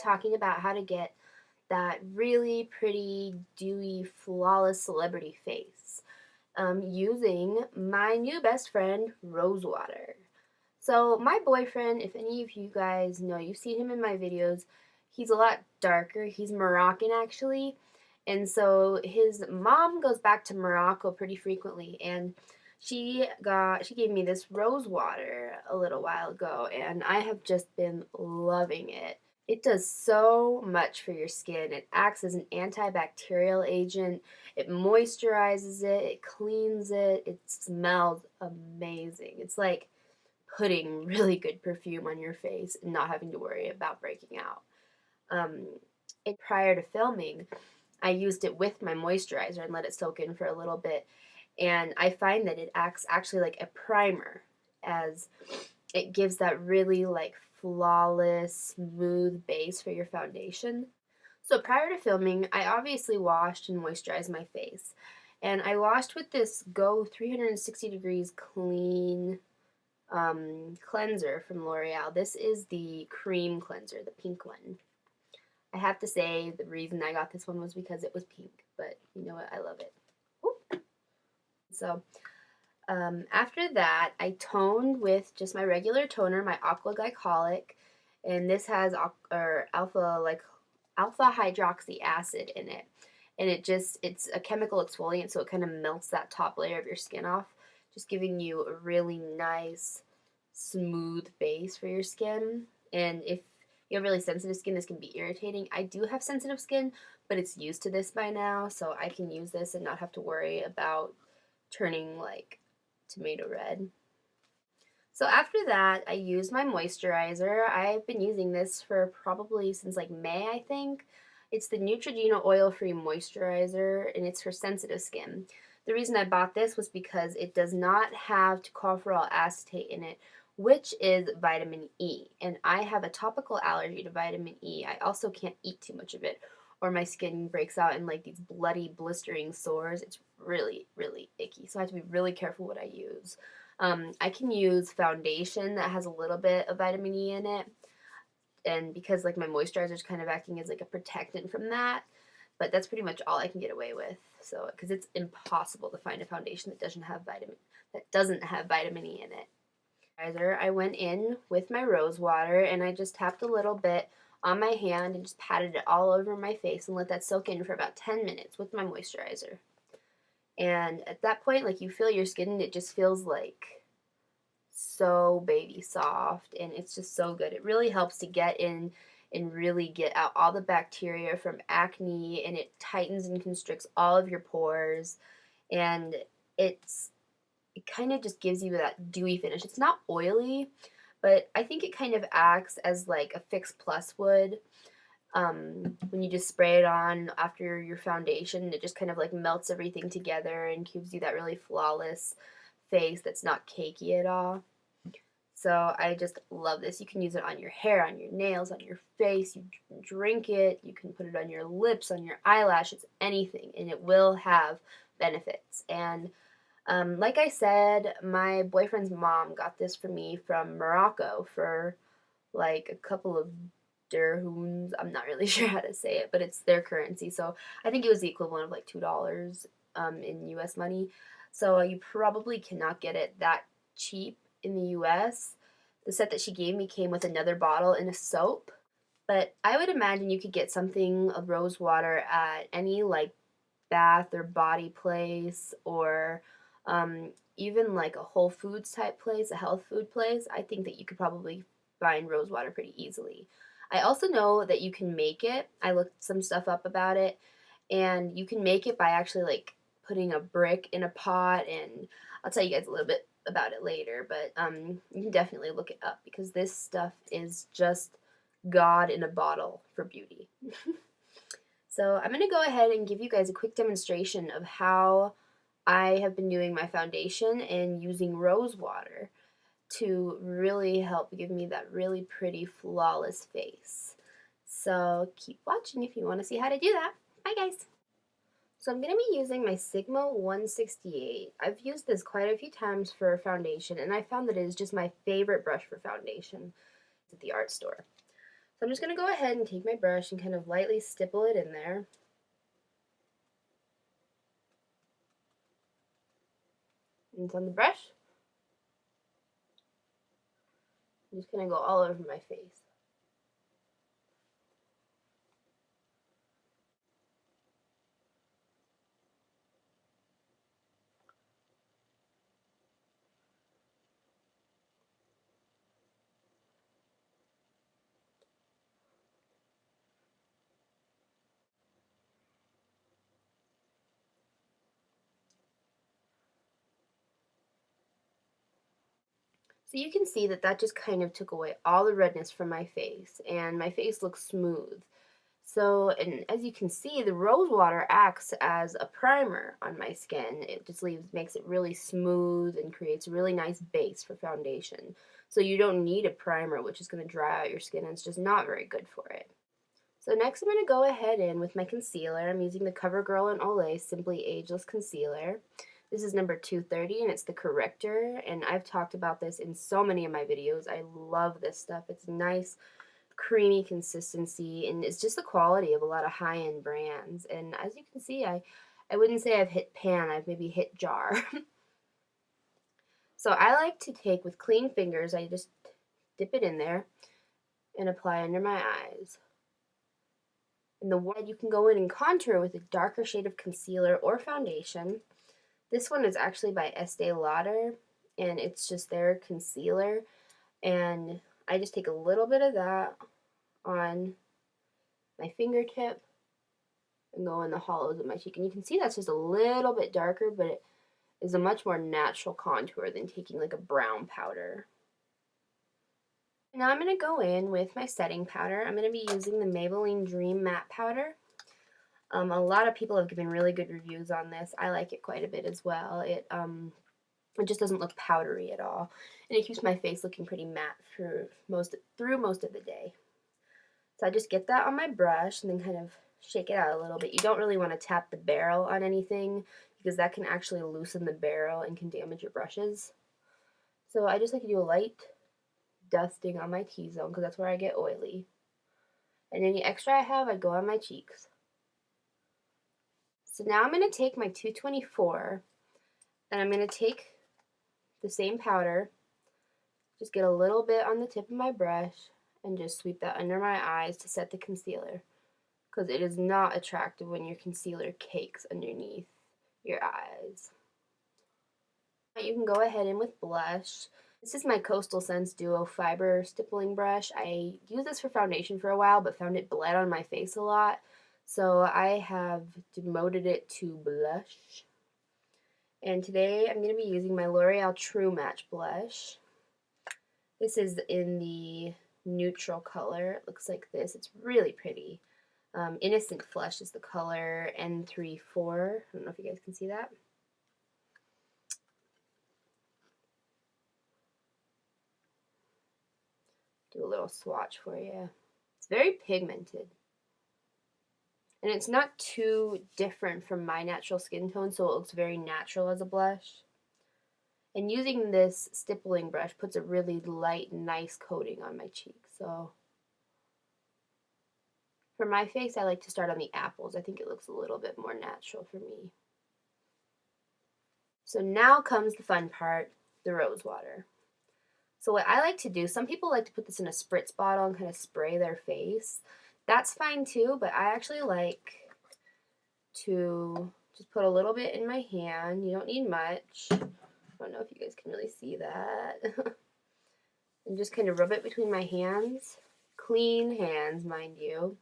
talking about how to get that really pretty, dewy, flawless celebrity face using my new best friend, rose water. So my boyfriend, if any of you guys know, you've seen him in my videos, he's a lot darker. He's Moroccan actually. And so his mom goes back to Morocco pretty frequently, and she gave me this rose water a little while ago, and I have just been loving it. It does so much for your skin. It acts as an antibacterial agent. It moisturizes it, it cleans it, it smells amazing. It's like putting really good perfume on your face and not having to worry about breaking out. Um, Prior to filming, I used it with my moisturizer and let it soak in for a little bit. And I find that it acts actually like a primer, as it gives that really like flawless, smooth base for your foundation. So prior to filming, I obviously washed and moisturized my face. And I washed with this Go 360 Degrees Clean cleanser from L'Oreal. This is the cream cleanser, the pink one. I have to say the reason I got this one was because it was pink, but you know what? I love it. Ooh. So after that, I toned with just my regular toner, my aqua glycolic, and this has alpha hydroxy acid in it, and it's a chemical exfoliant, so it kind of melts that top layer of your skin off, just giving you a really nice, smooth base for your skin. And if you have really sensitive skin, this can be irritating. I do have sensitive skin, but it's used to this by now, so I can use this and not have to worry about turning like tomato red. So after that, I used my moisturizer. I've been using this for probably since like May, I think. It's the Neutrogena oil-free moisturizer, and it's for sensitive skin. The reason I bought this was because it does not have tocopherol acetate in it, which is vitamin E. And I have a topical allergy to vitamin E. I also can't eat too much of it, or my skin breaks out in like these bloody, blistering sores. It's really, really icky. So I have to be really careful what I use. I can use foundation that has a little bit of vitamin E in it, and because like my moisturizer is kind of acting as like a protectant from that, but that's pretty much all I can get away with. So because it's impossible to find a foundation that doesn't have vitamin E in it. I went in with my rose water and I just tapped a little bit on my hand and just patted it all over my face and let that soak in for about 10 minutes with my moisturizer. And at that point, like, you feel your skin, it just feels like so baby soft, and it's just so good. It really helps to get in and really get out all the bacteria from acne, and it tightens and constricts all of your pores, and it kind of just gives you that dewy finish. It's not oily, but I think it kind of acts as like a Fix Plus would. When you just spray it on after your foundation, it just kind of like melts everything together and gives you that really flawless face that's not cakey at all. So I just love this. You can use it on your hair, on your nails, on your face. You can drink it. You can put it on your lips, on your eyelashes, anything, and it will have benefits. And like I said, my boyfriend's mom got this for me from Morocco for like a couple of dirhams. I'm not really sure how to say it, but it's their currency. So I think it was the equivalent of like $2 in US money. So you probably cannot get it that cheap in the US. The set that she gave me came with another bottle and a soap. But I would imagine you could get something of rose water at any like bath or body place, or even like a Whole Foods type place, a health food place. I think that you could probably find rose water pretty easily. I also know that you can make it. I looked some stuff up about it, and you can make it by actually like putting a brick in a pot, and I'll tell you guys a little bit about it later, but you can definitely look it up because this stuff is just God in a bottle for beauty. So I'm going to go ahead and give you guys a quick demonstration of how I have been doing my foundation and using rose water to really help give me that really pretty, flawless face. So keep watching if you want to see how to do that. Bye, guys. So I'm going to be using my Sigma 168. I've used this quite a few times for foundation, and I found that it is just my favorite brush for foundation at the art store. So I'm just going to go ahead and take my brush and kind of lightly stipple it in there. And it's on the brush. I'm just going to go all over my face. So you can see that that just kind of took away all the redness from my face, and my face looks smooth. So, and as you can see, the rose water acts as a primer on my skin. It just makes it really smooth and creates a really nice base for foundation. So you don't need a primer, which is going to dry out your skin, and it's just not very good for it. So next I'm going to go ahead in with my concealer. I'm using the CoverGirl and Olay Simply Ageless Concealer. This is number 230 and it's the corrector, and I've talked about this in so many of my videos. I love this stuff. It's nice, creamy consistency, and it's just the quality of a lot of high-end brands. And as you can see, I wouldn't say I've hit pan, I've maybe hit jar. So I like to take, with clean fingers, I just dip it in there and apply under my eyes. And the one you can go in and contour with a darker shade of concealer or foundation. This one is actually by Estee Lauder, and it's just their concealer. And I just take a little bit of that on my fingertip and go in the hollows of my cheek. And you can see that's just a little bit darker, but it is a much more natural contour than taking like a brown powder. Now I'm going to go in with my setting powder. I'm going to be using the Maybelline Dream Matte Powder. A lot of people have given really good reviews on this. I like it quite a bit as well. It just doesn't look powdery at all, and it keeps my face looking pretty matte through most of the day. So I just get that on my brush and then kind of shake it out a little bit. You don't really want to tap the barrel on anything because that can actually loosen the barrel and can damage your brushes. So I just like to do a light dusting on my T-zone because that's where I get oily. And any extra I have, I go on my cheeks. So now I'm going to take my 224 and I'm going to take the same powder, just get a little bit on the tip of my brush and just sweep that under my eyes to set the concealer, because it is not attractive when your concealer cakes underneath your eyes. You can go ahead in with blush. This is my Coastal Scents Duo Fiber Stippling Brush. I used this for foundation for a while but found it bled on my face a lot, so I have demoted it to blush. And today I'm going to be using my L'Oreal True Match blush. This is in the neutral color. It looks like this. It's really pretty. Innocent Flush is the color, N34. I don't know if you guys can see that. Do a little swatch for you. It's very pigmented. And it's not too different from my natural skin tone, so it looks very natural as a blush. And using this stippling brush puts a really light, nice coating on my cheek. So for my face, I like to start on the apples. I think it looks a little bit more natural for me. So now comes the fun part, the rose water. So what I like to do, some people like to put this in a spritz bottle and kind of spray their face. That's fine too, but I actually like to just put a little bit in my hand. You don't need much. I don't know if you guys can really see that. And just kind of rub it between my hands. Clean hands, mind you.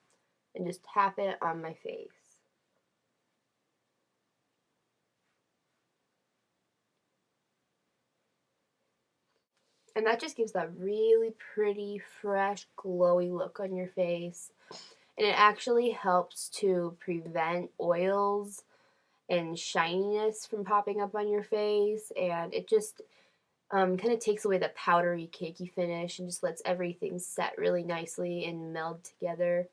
And just tap it on my face. And that just gives that really pretty, fresh, glowy look on your face. And it actually helps to prevent oils and shininess from popping up on your face. And it just kind of takes away the powdery, cakey finish and just lets everything set really nicely and meld together.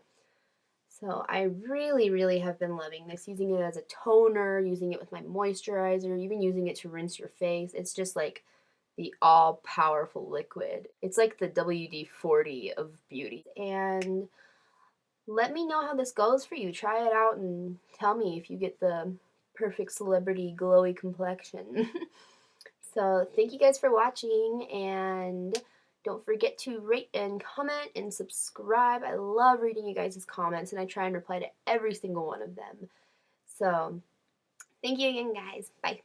So I really, really have been loving this, using it as a toner, using it with my moisturizer, even using it to rinse your face. It's just like the all-powerful liquid. It's like the WD-40 of beauty. And let me know how this goes for you. Try it out and tell me if you get the perfect celebrity glowy complexion. So thank you guys for watching, and don't forget to rate and comment and subscribe. I love reading you guys' comments, and I try and reply to every single one of them. So thank you again, guys. Bye.